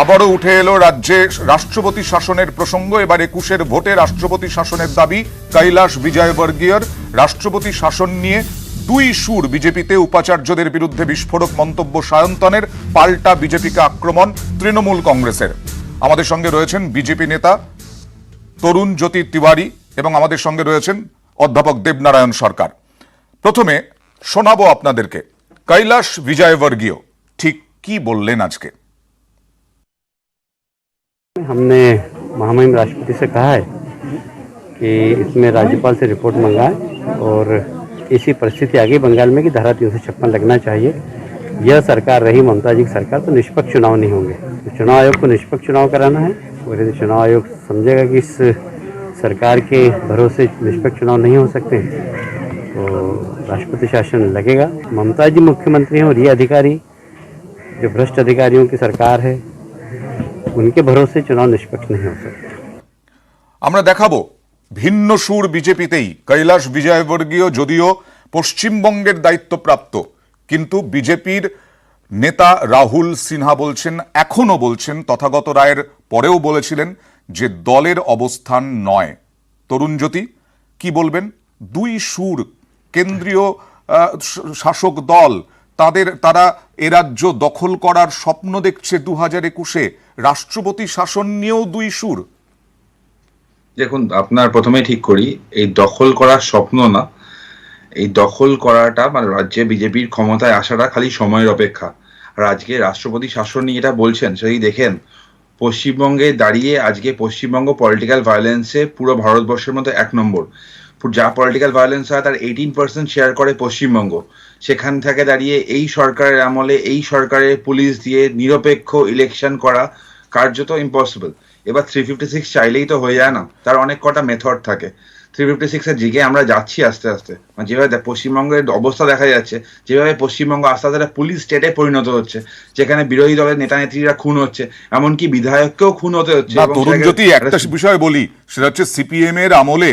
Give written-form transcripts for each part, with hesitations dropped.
আবারও উঠে এলো রাজ্যে রাষ্ট্রপতি শাসনের প্রসঙ্গ। এবার 21-এর ভোটে রাষ্ট্রপতি শাসনের দাবি কৈলাস বিজয়বর্গীয়র। রাষ্ট্রপতি শাসন নিয়ে দুই সুর বিজেপিতে। উপাচার্যদের বিরুদ্ধে বিস্ফোরক মন্তব্য সায়ন্তনের, পাল্টা বিজেপিকে আক্রমণ তৃণমূল কংগ্রেসের। আমাদের সঙ্গে রয়েছেন বিজেপি নেতা তরুণ জ্যোতি তিওয়ারি এবং আমাদের সঙ্গে রয়েছেন অধ্যাপক দেবনারায়ণ সরকার। প্রথমে শোনাবো আপনাদেরকে কৈলাস বিজয়বর্গীয় ঠিক কি বললেন আজকে। हमने महामहिम राष्ट्रपति से कहा है कि इसमें राज्यपाल से रिपोर्ट मंगाएं और ऐसी परिस्थिति आ गई बंगाल में कि धारा 356 लगना चाहिए। यह सरकार रही ममता जी की सरकार तो निष्पक्ष चुनाव नहीं होंगे। तो चुनाव आयोग को निष्पक्ष चुनाव कराना है और यदि चुनाव आयोग समझेगा कि इस सरकार के भरोसे निष्पक्ष चुनाव नहीं हो सकते तो राष्ट्रपति शासन लगेगा। ममता जी मुख्यमंत्री हैं और ये अधिकारी जो भ्रष्ट अधिकारियों की सरकार है उनके भरोसे चुनाव निष्पक्ष नहीं हो सकते। আমরা দেখাবো ভিন্ন সুর বিজেপিতেই। কৈলাস বিজয়বর্গীয় যদিও পশ্চিমবঙ্গের দায়িত্বপ্রাপ্ত, কিন্তু বিজেপির নেতা রাহুল সিনহা বলছেন, এখনো বলছেন, তথাগত রায়ের পরেও বলেছিলেন যে দলের অবস্থান নয়। তরুণ জ্যোতি কি বলবেন? দুই সুর, কেন্দ্রীয় শাসক দল, তারা এ রাজ্য দখল করার স্বপ্ন দেখছে 2021-এ। রাষ্ট্রপতি শাসন নিয়েও দুই সুর। দেখুন, আপনার প্রথমে ঠিক করি, এই দখল করার স্বপ্ন না, এই দখল করাটা মানে রাজ্যে বিজেপির ক্ষমতায় আসাটা খালি সময়ের অপেক্ষা। আর আজকে রাষ্ট্রপতি শাসন নিয়ে এটা বলছেন, সেই দেখেন পশ্চিমবঙ্গে দাঁড়িয়ে আজকে পশ্চিমবঙ্গ পলিটিক্যাল ভায়োলেন্সে পুরো ভারতবর্ষের মধ্যে 1 নম্বর। যা পলিটিক্যাল ভায়োলেন্স হয় তার 18% শেয়ার করে পশ্চিমবঙ্গ। সেখান থেকে দাঁড়িয়ে এই সরকারের আমলে এই সরকারের পুলিশ দিয়ে নিরপেক্ষ ইলেকশন করা কার্যত ইম্পসিবল। এবার 356 চাইলেই তো হয়ে যায় না, তার অনেক কটা মেথড থাকে। 356-এর দিকে আমরা যাচ্ছি আস্তে আস্তে। মানে যেভাবে পশ্চিমবঙ্গের অবস্থা দেখা যাচ্ছে, যেভাবে পশ্চিমবঙ্গ আস্তে আস্তে পুলিশ স্টেটে পরিণত হচ্ছে, যেখানে বিরোধী দলের নেতা নেত্রীরা খুন হচ্ছে, এমনকি বিধায়ককেও খুন হতে হচ্ছে। তরুণ জ্যোতি, একটা বিষয় বলি, সেটা হচ্ছে সিপিএম এর আমলে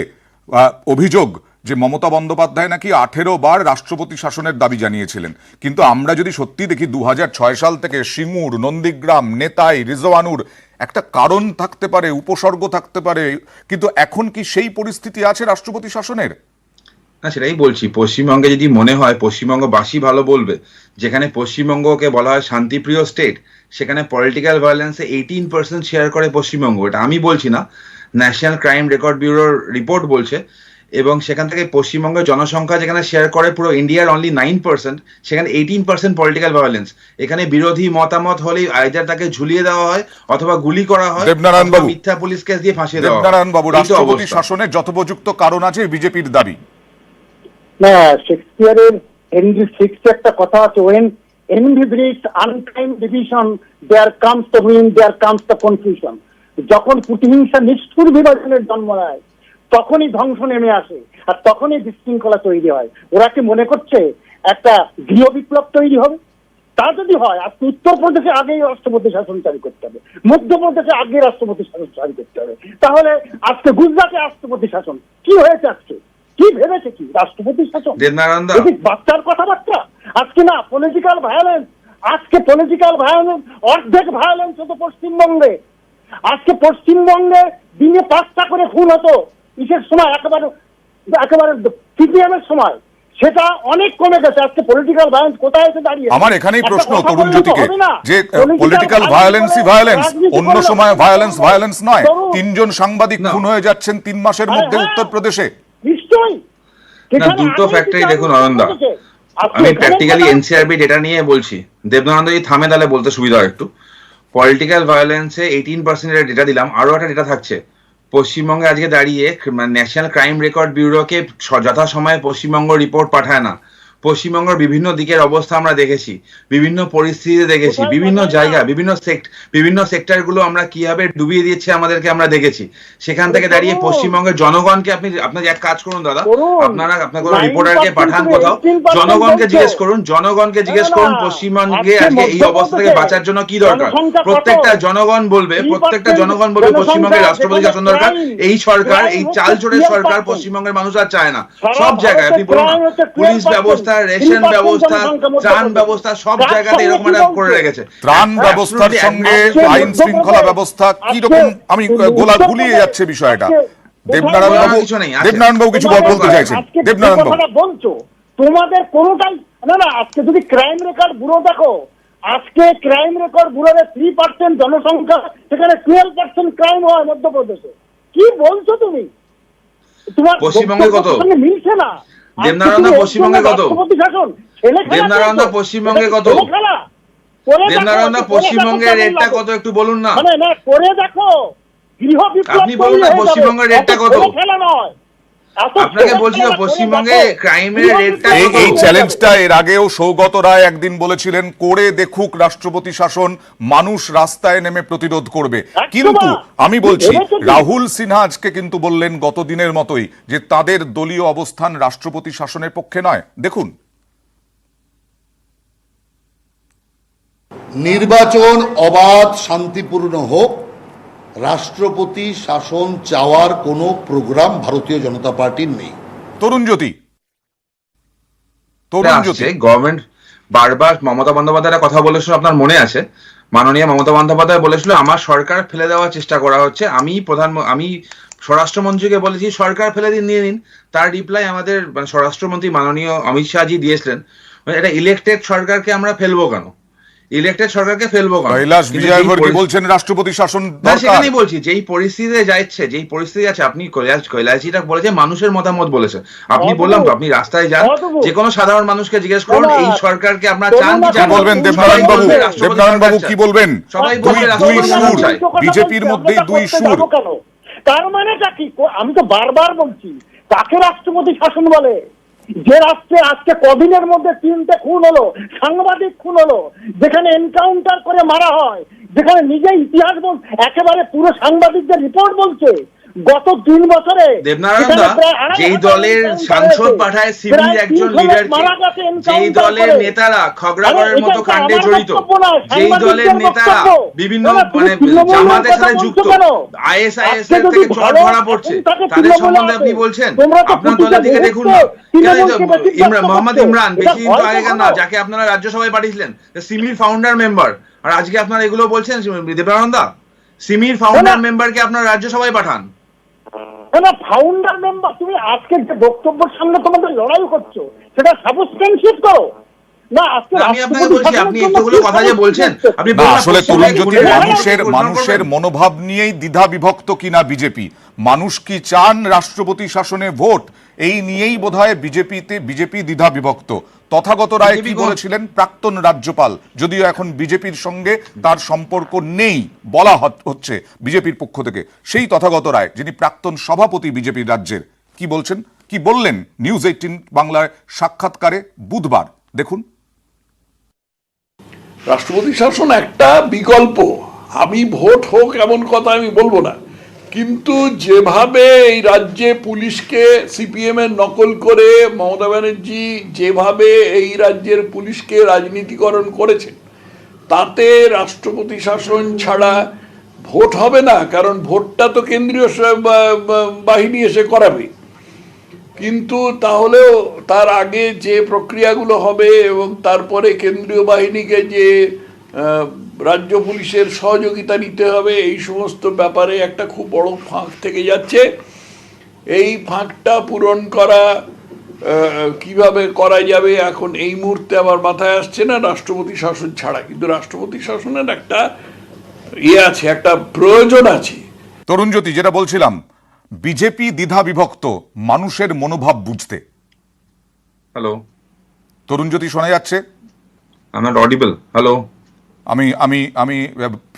অভিযোগ যে মমতা বন্দ্যোপাধ্যায় নাকি 18 বার রাষ্ট্রপতি শাসনের দাবি জানিয়েছিলেন। কিন্তু আমরা যদি সত্যি দেখি 2006 সাল থেকে সিঙ্গুর, নন্দীগ্রাম, নেতাই, রিজওয়ানুর একটা কারণ থাকতে পারে, উপসর্গ থাকতে পারে, কিন্তু এখন কি সেই পরিস্থিতি আছে রাষ্ট্রপতি শাসনের? না, সেটাই বলছি। পশ্চিমবঙ্গে যদি মনে হয় পশ্চিমবঙ্গবাসী ভালো বলবে, যেখানে পশ্চিমবঙ্গকে বলা হয় শান্তিপ্রিয় স্টেট, সেখানে পলিটিক্যাল ভায়োলেন্সে 18% শেয়ার করে পশ্চিমবঙ্গ। এটা আমি বলছি না, ন্যাশনাল ক্রাইম রেকর্ড ব্যুরোর রিপোর্ট বলছে। এবং সেখান থেকে পশ্চিমবঙ্গের জনসংখ্যা যেখানে শেয়ার করে পুরো ইন্ডিয়ার অনলি 9%, সেখানে 18% পলিটিক্যাল ভায়োলেন্স। এখানে বিরোধী মতামত হলেই আইদার তাকে ঝুলিয়ে দেওয়া হয় অথবা গুলি করা হয়, মিথ্যা পুলিশ কেস দিয়ে ফাঁসিয়ে দেওয়া হয়। দেবনারায়ণ বাবু, রাষ্ট্রপতি শাসনের যথোপযুক্ত কারণ আছে বিজেপির দাবি। না, শেক্সপিয়ারের হেনরি সিক্স একটা কথা আছে, when envy breeds unkind division there comes the ruin, there comes the confusion. যখন প্রতিহিংসা নিষ্ঠুর বিভাজনের জন্ম নেয় তখনই ধ্বংস নেমে আসে আর তখনই বিশৃঙ্খলা তৈরি হয়। ওরা কি মনে করছে একটা গৃহ বিপ্লব তৈরি হবে? তা যদি হয়, আজকে উত্তরপ্রদেশে আগেই রাষ্ট্রপতি শাসন চালু করতে হবে, মধ্যপ্রদেশে আগে রাষ্ট্রপতি শাসন চালু করতে হবে। তাহলে আজকে গুজরাটে রাষ্ট্রপতি শাসন কি হয়েছে? আজকে কি ভেবেছে কি রাষ্ট্রপতি শাসন? বাচ্চার কথাবার্তা আজকে না, পলিটিক্যাল ভায়োলেন্স। আজকে পলিটিক্যাল ভায়োলেন্স, অর্ধেক ভায়োলেন্স হতো পশ্চিমবঙ্গে। আজকে পশ্চিমবঙ্গে দিনে 5টা করে খুন হতো ইসের সময়, একেবারে সিপিএম এর সময়। সেটা অনেক কমে গেছে। আজকে পলিটিক্যাল ভায়োলেন্স কোথায় এসে দাঁড়িয়ে? আমার এখানেই প্রশ্ন তরুণ জ্যোতিকে, যে পলিটিক্যাল ভায়োলেন্সই ভায়োলেন্স, অন্য সময় ভায়োলেন্স নয়। 3 জন সাংবাদিক খুন হয়ে যাচ্ছেন 3 মাসের মধ্যে উত্তরপ্রদেশে। নিশ্চয়ই দুটো ফ্যাক্টরি দেখুন অনন্দা, আমি প্র্যাকটিক্যালি এনসিআরবি ডেটা নিয়ে বলছি। দেবনানন্দ যদি থামে তাহলে বলতে সুবিধা হয় একটু। পলিটিক্যাল ভায়োলেন্সে 18% এর ডেটা দিলাম, আরো একটা ডেটা থাকছে। পশ্চিমবঙ্গে আজকে দাঁড়িয়ে ন্যাশনাল ক্রাইম রেকর্ড ব্যুরোকে যথাসময়ে পশ্চিমবঙ্গ রিপোর্ট পাঠায় না। পশ্চিমবঙ্গের বিভিন্ন দিকের অবস্থা আমরা দেখেছি, বিভিন্ন পরিস্থিতিতে দেখেছি, বিভিন্ন জায়গা, বিভিন্ন সেক্টরগুলো আমরা কিভাবে ডুবিয়ে দিচ্ছে আমাদেরকে আমরা দেখেছি। সেখান থেকে দাঁড়িয়ে পশ্চিমবঙ্গের জনগণকে আপনার এক কাজ করুন দাদা, আপনার কোনো রিপোর্টারকে পাঠান কোথাও, জনগণকে জিজ্ঞেস করুন পশ্চিমবঙ্গে আজকে এই অবস্থা থেকে বাঁচার জন্য কি দরকার। প্রত্যেকটা জনগণ বলবে পশ্চিমবঙ্গের রাষ্ট্রপতি শাসন দরকার। এই সরকার, এই চাল চোরের সরকার পশ্চিমবঙ্গের মানুষ আর চায় না। সব জায়গায় আপনি বলুন না, পুলিশ ব্যবস্থা ব্যবস্থা, রেশন ব্যবস্থা, ত্রাণ ব্যবস্থা সব জায়গাতে এরকম একটা করে রেখেছে। ত্রাণ ব্যবস্থার সঙ্গে আইন শৃঙ্খলা ব্যবস্থা কি রকম, আমি গুলিয়ে যাচ্ছে বিষয়টা। দেবনারায়ণ বাবু কিছু বলতে চাইছেন। দেবনারায়ণ বাবু বলছো তোমাদের কোনোটাই না। আজকে যদি ক্রাইম রেকর্ড ব্যুরো দেখো, আজকে ক্রাইম রেকর্ড ব্যুরোর 3% জনসংখ্যা, সেখানে 12% ক্রাইম হয় মধ্যপ্রদেশে। কি বলছো তুমি? তোমার পশ্চিমবঙ্গে কত মিলছে না। দেবনারায়ণ দা? পশ্চিমবঙ্গে কত? দেবনারায়ণ দা পশ্চিমবঙ্গে কত? দেবনারায়ণ দা পশ্চিমবঙ্গের রেটটা কত একটু বলুন না। মানে না করে দেখো, গৃহ বিপ্লব আপনি বলুন না পশ্চিমবঙ্গের রেটটা কত। খেলা নয়, আপনাকে বলছি না পশ্চিমবঙ্গে ক্রাইমের রেটটা কত। এই চ্যালেঞ্জটা এর আগেও সৌগত রায় একদিন বলেছিলেন, করে দেখুক রাষ্ট্রপতি শাসন, মানুষ রাস্তায় নেমে প্রতিরোধ করবে। কিন্তু আমি বলছি রাহুল সিনহা আজকে কিন্তু বললেন গত দিনের মতোই যে তাদের দলীয় অবস্থান রাষ্ট্রপতি শাসনের পক্ষে নয়। দেখুন, নির্বাচন অবাধ শান্তিপূর্ণ হোক, রাষ্ট্রপতি শাসন চাওয়ার কোনো প্রোগ্রাম ভারতীয় জনতা পার্টির নেই। তরুণ জ্যোতি গভর্নমেন্ট বারবার মমতা বন্দ্যোপাধ্যায়ের কথা বলেছিল, আপনার মনে আছে? মাননীয় মমতা বন্দ্যোপাধ্যায় বলেছিল আমার সরকার ফেলে দেওয়ার চেষ্টা করা হচ্ছে। আমি স্বরাষ্ট্রমন্ত্রীকে বলেছি সরকার ফেলে নিয়ে নিন। তার রিপ্লাই আমাদের স্বরাষ্ট্রমন্ত্রী মাননীয় অমিত শাহজি দিয়েছিলেন, এটা ইলেকটেড সরকারকে আমরা ফেলবো কেন, ইলেকটেড সরকারকে ফেলবো কেন। কৈলাস বিজয়বর্গীয় বলছেন রাষ্ট্রপতি শাসন দরকার। সেখানেই বলছি যেই পরিস্থিতিতে যাচ্ছে, যেই পরিস্থিতি আছে, আপনি কৈলাসজিটা বলেছে মানুষের মতামত বলেছে। আপনি বললাম তো, আপনি রাস্তায় যান, যে কোনো সাধারণ মানুষকে জিজ্ঞেস করুন এই সরকারকে আপনারা চান কি চান বলবেন। দেবনারায়ণ বাবু, দেবনারায়ণ বাবু কি বলবেন? সবাই দুই সুর, বিজেপির মধ্যেই দুই সুর। তার মানেটা কি? আমি তো বারবার বলছি, কাকে রাষ্ট্রপতি শাসন বলে? যে রাষ্ট্রে আজকে কদিনের মধ্যে 3টে খুন হলো, সাংবাদিক খুন হলো, যেখানে এনকাউন্টার করে মারা হয়, যেখানে নিজে ইতিহাস একেবারে পুরো সাংবাদিকদের রিপোর্ট বলছে গত 3 বছরে দেবনারায়ণ দা যেই দলের সাংসদ পাঠায় সিভিল একজন লিডারকে, যেই দলের নেতারা খগড়াগড়ের মতো কাণ্ডে জড়িত, যেই দলের নেতারা বিভিন্ন মানে জামাতের সাথে যুক্ত, আইএসআইএস এর থেকে চট ধরা পড়ছে, তাদের সম্বন্ধে আপনি বলছেন আপনার দলের দিকে দেখুন না। মোহাম্মদ ইমরান বেশি দিন তো আগেকার না, যাকে আপনারা রাজ্যসভায় পাঠিয়েছিলেন, সিমির ফাউন্ডার মেম্বার, আর আজকে আপনারা এগুলো বলছেন। দেবনারায়ণ দা, সিমির ফাউন্ডার মেম্বারকে আপনারা রাজ্যসভায় পাঠান না, ফাউন্ডার মেম্বার। তুমি আজকে যে বক্তব্যের সামনে তোমাদের লড়াই করছো সেটা সাবস্টেন্সিয়েট করো না। আজকে আমি আপনাকে বলছি, আপনি এতগুলো কথা যে বলছেন, আপনি আসলে তরুণ জ্যোতির মানুষের মনোভাব নিয়েই দ্বিধা বিভক্ত কিনা বিজেপি, মানুষ কি চান রাষ্ট্রপতি শাসনে ভোট, এই নিয়েই বোধহয় বিজেপি দ্বিধা বিভক্ত। তথাগত রায় কি বলেছিলেন, প্রাক্তন রাজ্যপাল, যদিও এখন বিজেপির সঙ্গে তার সম্পর্ক নেই বলা হচ্ছে বিজেপির পক্ষ থেকে, সেই তথাগত রায় যিনি প্রাক্তন সভাপতি বিজেপির রাজ্যের, কি বলছেন, কি বললেন নিউজ 18 বাংলায় সাক্ষাৎকারে বুধবার। দেখুন, রাষ্ট্রপতি শাসন একটা বিকল্প, আমি ভোট হোক এমন কথা আমি বলবো না, কিন্তু যেভাবে এই রাজ্যে পুলিশকে সিপিএম এর নকল করে মমতা ব্যানার্জি যেভাবে এই রাজ্যের পুলিশকে রাজনীতিকরণ করেছে, তাতে রাষ্ট্রপতি শাসন ছাড়া ভোট হবে না। কারণ ভোটটা তো কেন্দ্রীয় বাহিনী এসে করাবে, কিন্তু তাহলেও তার আগে যে প্রক্রিয়াগুলো হবে এবং তারপরে কেন্দ্রীয় বাহিনীকে যে রাজ্য পুলিশের সহযোগিতা নিতে হবে, এই সমস্ত ব্যাপারে একটা খুব বড় ফাঁক থেকে যাচ্ছে। এই ফাঁকটা পূরণ করা কিভাবে করা যাবে এখন এই মুহূর্তে আমার মাথায় আসছে না রাষ্ট্রপতি শাসন ছাড়া, কিন্তু রাষ্ট্রপতি শাসনের একটা আছে, একটা প্রয়োজন আছে। তরুণ জ্যোতি, যেটা বলছিলাম, বিজেপি দ্বিধা বিভক্ত মানুষের মনোভাব বুঝতে। হ্যালো তরুণ জ্যোতি, শোনা যাচ্ছে? আমার অডিবল? হ্যালো, আমি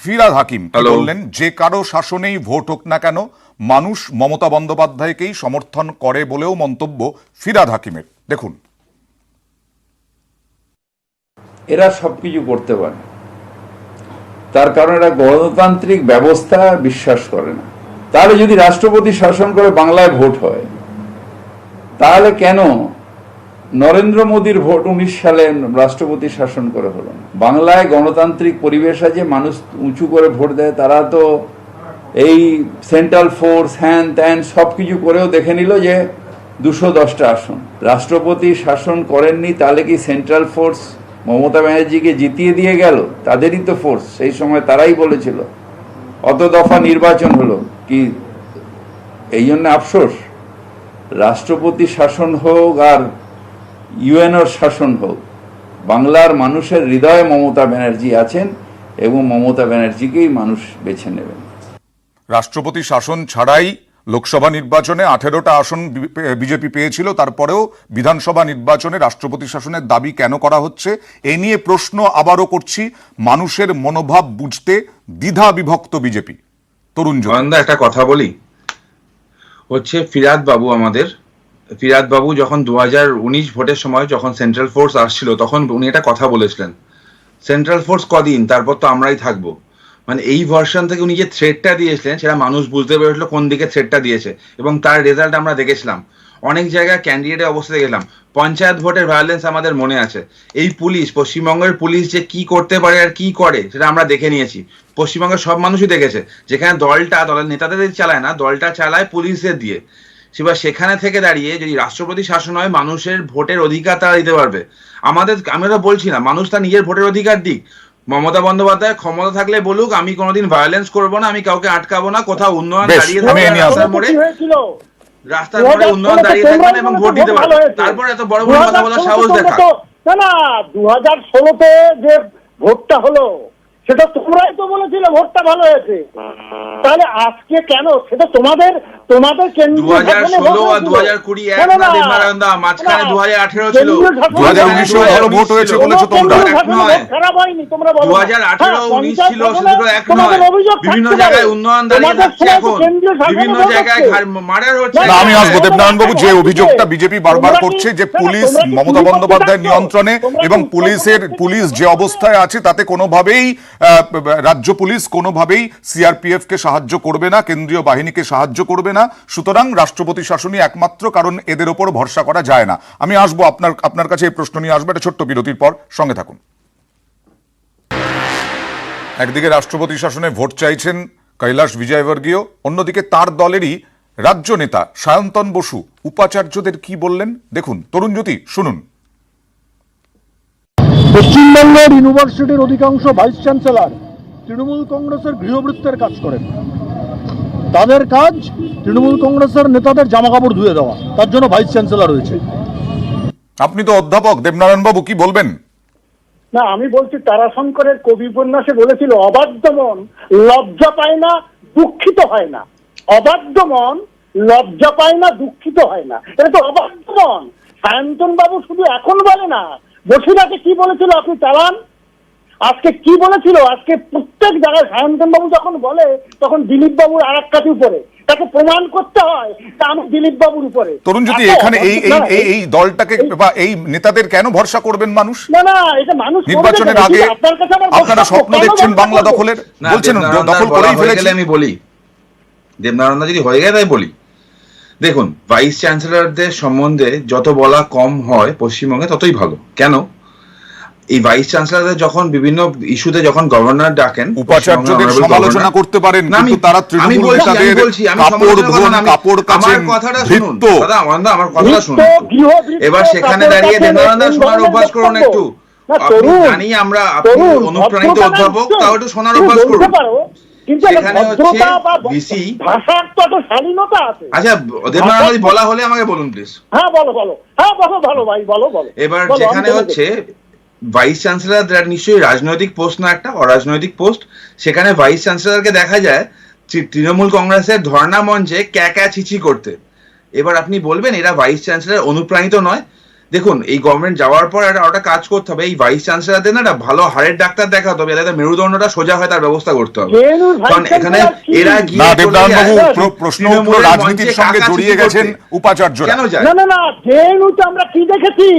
ফিরহাদ হাকিম বললেন, যে কারো শাসনেই ভোট হোক না কেন মানুষ মমতা বন্দ্যোপাধ্যায়কেই সমর্থন করে বলেও মন্তব্য ফিরহাদ হাকিমের। দেখুন, এরা সবকিছু করতে পারে, তার কারণ এরা গণতান্ত্রিক ব্যবস্থা বিশ্বাস করে না। তাহলে যদি রাষ্ট্রপতি শাসন করে বাংলায় ভোট হয়, তাহলে কেন নরেন্দ্র মোদীর ভোট 19 সালে রাষ্ট্রপতি শাসন করে হলো না? বাংলায় গণতান্ত্রিক পরিবেশ আছে, মানুষ উঁচু করে ভোট দেয়, তারা তো এই সেন্ট্রাল ফোর্স হ্যান ত্যান সব কিছু করেও দেখে নিল যে 210টা আসন। রাষ্ট্রপতি শাসন করেননি, তাহলে কি সেন্ট্রাল ফোর্স মমতা ব্যানার্জিকে জিতিয়ে দিয়ে গেল? তাদেরই তো ফোর্স, সেই সময় তারাই বলেছিল। অত দফা নির্বাচন হলো কি এই জন্য আফসোস? রাষ্ট্রপতি শাসন হোক আর ইউএনওর শাসন হোক, বাংলার মানুষের হৃদয়ে মমতা ব্যানার্জি আছেন এবং মমতা ব্যানার্জিকেই মানুষ বেছে নেবেন। রাষ্ট্রপতি শাসন ছাড়াই লোকসভা নির্বাচনে 18টা আসন বিজেপি পেয়েছিল, তারপরেও বিধানসভা নির্বাচনে রাষ্ট্রপতি শাসনের দাবি কেন করা হচ্ছে এ নিয়ে প্রশ্ন আবারও করছি। মানুষের মনোভাব বুঝতে দ্বিধা বিভক্ত বিজেপি। তরুণ একটা কথা বলি, হচ্ছে ফিরাদ বাবু যখন 2019 ভোটের সময় যখন সেন্ট্রাল ফোর্স আসছিল, তখন উনি একটা কথা বলেছিলেন, সেন্ট্রাল ফোর্স কদিন, তারপর তো আমরাই থাকবো। মানে এই ভার্সন থেকে উনি যে থ্রেটটা দিয়েছিলেন সেটা মানুষ বুঝতে পেরেছিল কোন দিকে থ্রেটটা দিয়েছে, এবং তার রেজাল্ট আমরা দেখেছিলাম। অনেক জায়গায় ক্যান্ডিডেটের অবস্থা দেখলাম। পঞ্চায়েত ভোটের ভায়োলেন্স আমাদের মনে আছে। এই পুলিশ, পশ্চিমবঙ্গের পুলিশ যে কি করতে পারে আর কি করে সেটা আমরা দেখে নিয়েছি। পশ্চিমবঙ্গের সব মানুষই দেখেছে, যেখানে দলের নেতাদের চালায় না, দলটা চালায় পুলিশদের দিয়ে। সেখানে থেকে দাঁড়িয়ে যদি রাষ্ট্রপতি শাসন হয়, মানুষের ভোটের অধিকার তারা দিতে পারবে। আমরা বলছি না মানুষ তার নিজের ভোটের অধিকার দিক। মমতা বন্দ্যোপাধ্যায় ক্ষমতা থাকলে বলুক, আমি কোনোদিন ভায়োলেন্স করবো না, আমি কাউকে আটকাবো না, কোথাও উন্নয়ন দাঁড়িয়ে থাকবে রাস্তার মোড়ে উন্নয়ন দাঁড়িয়ে থাকবেন এবং ভোট দিতে পারবেন। তারপর এত বড় বড় কথা বলার সাহস দেখা না। 2016-তে যে ভোটটা হলো সেটা তোমরাই তো বলেছিলে ভোটটা ভালো হয়েছে, তাহলে আজকে কেন? সেটা তোমাদের 2016 আর 2020 এক না দেবনারায়ণদা, মাঝখানে 2018 ছিল, 2019 ভালো ভোট হয়েছে বলেছো তোমরা। খারাপ হয়নি, তোমরা বলো 2018 19 ছিল, শুধু এক নয়, বিভিন্ন জায়গায় উন্নয়ন দাঁড়িয়ে থাকছে, এখন বিভিন্ন জায়গায় মার্ডার হচ্ছে। না, আমি আসবো দেবনারায়ণ বাবু, যে অভিযোগটা বিজেপি বারবার করছে যে পুলিশ মমতা বন্দ্যোপাধ্যায়ের নিয়ন্ত্রণে এবং পুলিশ যে অবস্থায় আছে তাতে কোনোভাবেই রাজ্য পুলিশ কোনোভাবেই সিআরপিএফ কে সাহায্য করবে না, কেন্দ্রীয় বাহিনীকে সাহায্য করবে না, সুতরাং রাষ্ট্রপতি শাসনই একমাত্র কারণ, এদের ওপর ভরসা করা যায় না। আমি আসবো আপনার কাছে এই প্রশ্ন নিয়ে আসবো একটা ছোট্ট বিরতির পর, সঙ্গে থাকুন। একদিকে রাষ্ট্রপতি শাসনে ভোট চাইছেন কৈলাস বিজয়বর্গীয়, অন্যদিকে তার দলেরই রাজ্য নেতা সায়ন্তন বসু উপাচার্যদের কি বললেন দেখুন। তরুণ জ্যোতি, শুনুন। পশ্চিমবঙ্গের ইউনিভার্সিটির অধিকাংশ ভাইস চ্যান্সেলর তৃণমূল কংগ্রেসের গৃহবৃত্তের কাজ করেন। তাদের কাজ তৃণমূল কংগ্রেসের নেতাদের জামাকাপড় ধুয়ে দেওয়া, তার জন্য ভাইস চ্যান্সেলর হয়েছে। আপনি তো অধ্যাপক, দেবনারায়ণ বাবু কি বলবেন? না, আমি বলছি তারাশঙ্করের কবি উপন্যাসে বলেছিল, অবাধ্য মন লজ্জা পায় না, দুঃখিত হয় না। অবাধ্য মন লজ্জা পায় না, দুঃখিত হয় না, এটা তো অবাধ্য মন। সায়ন্তন বাবু শুধু এখন বলে না, বসিরাকে কি বলেছিল আপনি চালান, আজকে কি বলেছিল, আজকে প্রত্যেক জায়গায় সায়ন্তন বাবু যখন বলে তখন দিলীপ বাবুর আর এক কাছে উপরে, তাকে প্রমাণ করতে হয় তা আমি দিলীপ বাবুর উপরে। তরুণ জ্যোতি, এখানে এই দলটাকে বা এই নেতাদের কেন ভরসা করবেন মানুষ? না, এটা মানুষ নির্বাচনের আগে আপনারা স্বপ্ন দেখছেন বাংলা দখলের, বলছেন দখল করেই ফেলেছে। আমি বলি দেবনারায়ণ যদি হয়ে গেলে তাই বলি, দেখুন ভাইস চ্যান্সেলরদের সম্বন্ধে যত বলা কম হয় পশ্চিমবঙ্গে ততই ভালো। কেন? এই ভাইস চ্যান্সেলরদের যখন বিভিন্ন ইস্যুতে যখন গভর্নর ডাকেন, উপাচার্যদের সমালোচনা করতে পারেন, কিন্তু তারা তৃণমূল নেতাদের কাপড় কাচেন, ভৃত্য। আমার কথাটা শুনুন। এবার সেখানে দাঁড়িয়ে দেবনারায়ণ শোনার অভ্যাস করুন একটু। জানি আমরা, আপনি অনুপ্রাণিত অধ্যাপক, তাও একটু শোনার অভ্যাস করুন। সেখানে হচ্ছে ভিসি ভাষার তো একটা শালীনতা আছে। আচ্ছা দেবনারায়ণ বলা হলে আমাকে বলুন প্লিজ। হ্যাঁ বলো ভালো ভাই, বলো। এবার যেখানে হচ্ছে ভাইস চ্যান্সেলর নিশ্চয়ই রাজনৈতিক পোস্ট না, একটা অরাজনৈতিক পোস্ট, সেখানে ভাইস চ্যান্সেলরকে দেখা যায় তৃণমূল কংগ্রেসের ধর্ণা মঞ্চে ক্যা ছিচি করতে। এবার আপনি বলবেন এরা ভাইস চ্যান্সেলর অনুপ্রাণিত নয়? দেখুন এই গভর্নমেন্ট যাওয়ার পর একটা কাজ করতে হবে, এই ভাইস চ্যান্সেলরদের না একটা ভালো হাড়ের ডাক্তার দেখাতে হবে, যাতে মেরুদণ্ডটা সোজা হয় তার ব্যবস্থা করতে হবে। কারণ এখানে এরা গিয়ে প্রশ্ন রাজনীতির সঙ্গে জড়িয়ে গেছেন উপাচার্যরা। কেন যায় না, জেএনইউতে আমরা কি দেখেছি,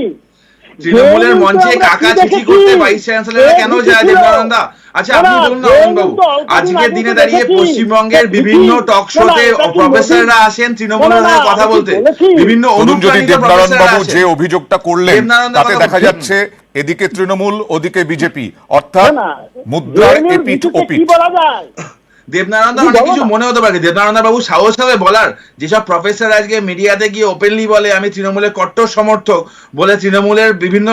তৃণমূলের মঞ্চে কাকা চিঠি করতে ভাইস চ্যান্সেলররা কেন যায় দেবনারায়ণ দা? আচ্ছা আপনি বলুন না অরুণবাবু, আজকের দিনে দাঁড়িয়ে পশ্চিমবঙ্গের বিভিন্ন টক শোতে প্রফেসররা আসেন তৃণমূলের হয়ে কথা বলতে, বিভিন্ন অনুপ্রাণিত প্রফেসররা আসেন। যে অভিযোগটা করলেন তাতে দেখা যাচ্ছে এদিকে তৃণমূল ওদিকে বিজেপি, অর্থাৎ মুদ্রার এপিঠ ওপিঠ। দেবনারায়ণ তুমি অনেক বলো কিছু না। মনে হতে পারে, দেবনারায়ণ বাবু সাহস হবে বলার, যেসব প্রফেসর আজকে মিডিয়াতে গিয়ে ওপেনলি বলে আমি তৃণমূলের কট্টর সমর্থক, বলে তৃণমূলের বিভিন্ন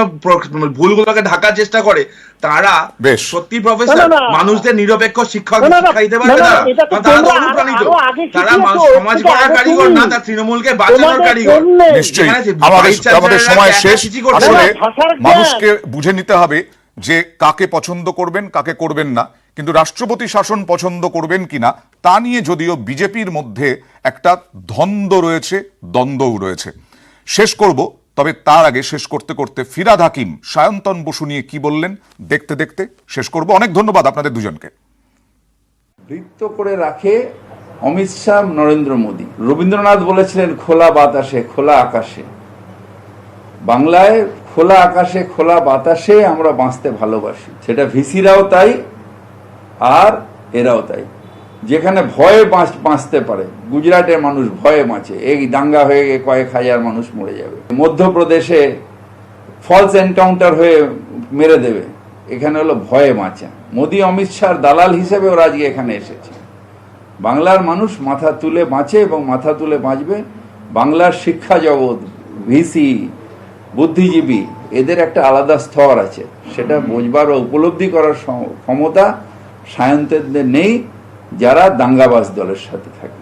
ভুলগুলোকে ঢাকার চেষ্টা করে, তারা বেশ। সত্যি প্রফেসর না, না, না। মানুষদের নিরপেক্ষ শিক্ষা না, না, না, দিতে না, পারবে না, তারা? এটা তো কারণ তারা তো তোমরা অনুপ্রাণিত, আরো আগে তারা শিখিয়েছো, সমাজ এটা গড়ার আগে কারিগর তুমি। না, তার তৃণমূলকে বাঁচানোর তোমাদের কারিগর। জন্যে। নিশ্চয়ই যেখানে আমাদের vice chancellor রা সময় একা শেষ। চিঠি করছে। আসলে ভাষার জ্ঞান। মানুষকে বুঝে নিতে হবে যে কাকে পছন্দ করবেন কাকে করবেন না, কিন্তু রাষ্ট্রপতি শাসন পছন্দ করবেন কিনা তা নিয়ে যদিও বিজেপির মধ্যে একটা দ্বন্দ্ব রয়েছে, দ্বন্দ্বও রয়েছে। শেষ করব, তবে তার আগে শেষ করতে করতে ফিরহাদ হাকিম সায়ন্তন বসু নিয়ে কি বললেন দেখতে দেখতে শেষ করব। অনেক ধন্যবাদ আপনাদের দুজনকে। বৃত্ত করে রাখে অমিত শাহ, নরেন্দ্র মোদী। রবীন্দ্রনাথ বলেছিলেন খোলা বাতাসে, খোলা আকাশে। বাংলায় খোলা আকাশে, খোলা বাতাসে আমরা বাঁচতে ভালোবাসি। সেটা ভিসিরাও তাই, আর এরাও তাই। যেখানে ভয়ে বাঁচতে পারে, গুজরাটের মানুষ ভয়ে বাঁচে, এই দাঙ্গা হয়ে গিয়ে কয়েক হাজার মানুষ মরে যাবে। মধ্যপ্রদেশে ফলস এনকাউন্টার হয়ে মেরে দেবে, এখানে হলো ভয়ে বাঁচা। মোদী অমিত শাহর দালাল হিসেবে ওরা আজকে এখানে এসেছে। বাংলার মানুষ মাথা তুলে বাঁচে এবং মাথা তুলে বাঁচবে। বাংলার শিক্ষা জগৎ, ভিসি, বুদ্ধিজীবী, এদের একটা আলাদা স্তর আছে, সেটা বোঝবার ও উপলব্ধি করার ক্ষমতা সায়ন্তদের নেই, যারা দাঙ্গাবাজ দলের সাথে থাকে।